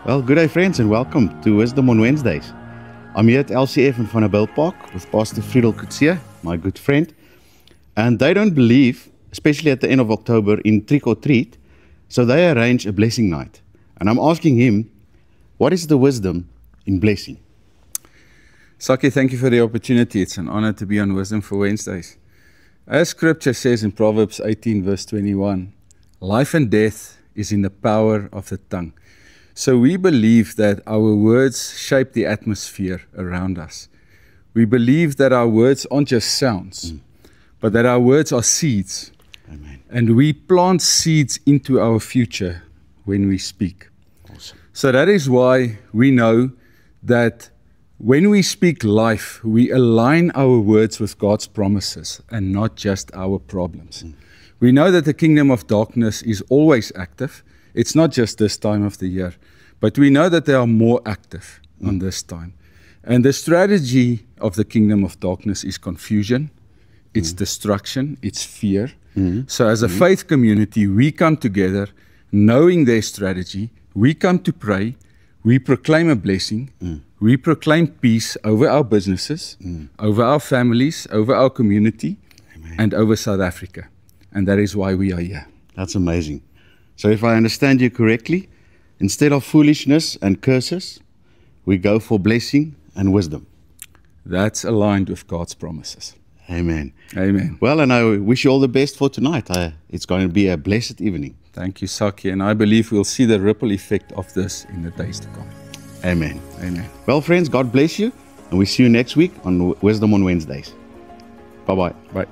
Well, good day, friends, and welcome to Wisdom on Wednesdays. I'm here at LCF in Vanderbilt Park with Pastor Friedel Kutsia, my good friend. And they don't believe, especially at the end of October, in trick or treat, so they arrange a blessing night. And I'm asking him, what is the wisdom in blessing? Saki, thank you for the opportunity. It's an honor to be on Wisdom for Wednesdays. As Scripture says in Proverbs 18, verse 21, life and death is in the power of the tongue. So we believe that our words shape the atmosphere around us. We believe that our words aren't just sounds, but that our words are seeds. Amen. And we plant seeds into our future when we speak. Awesome. So that is why we know that when we speak life, we align our words with God's promises and not just our problems. We know that the kingdom of darkness is always active. It's not just this time of the year, but we know that they are more active on this time. And the strategy of the kingdom of darkness is confusion, it's destruction, it's fear. So as a faith community, we come together knowing their strategy. We come to pray, we proclaim a blessing, we proclaim peace over our businesses, over our families, over our community, and over South Africa. And that is why we are here. That's amazing. So if I understand you correctly, instead of foolishness and curses, we go for blessing and wisdom. That's aligned with God's promises. Amen. Amen. Well, and I wish you all the best for tonight. It's going to be a blessed evening. Thank you, Saki. And I believe we'll see the ripple effect of this in the days to come. Amen. Amen. Well, friends, God bless you. And we see you next week on Wisdom on Wednesdays. Bye-bye. Bye.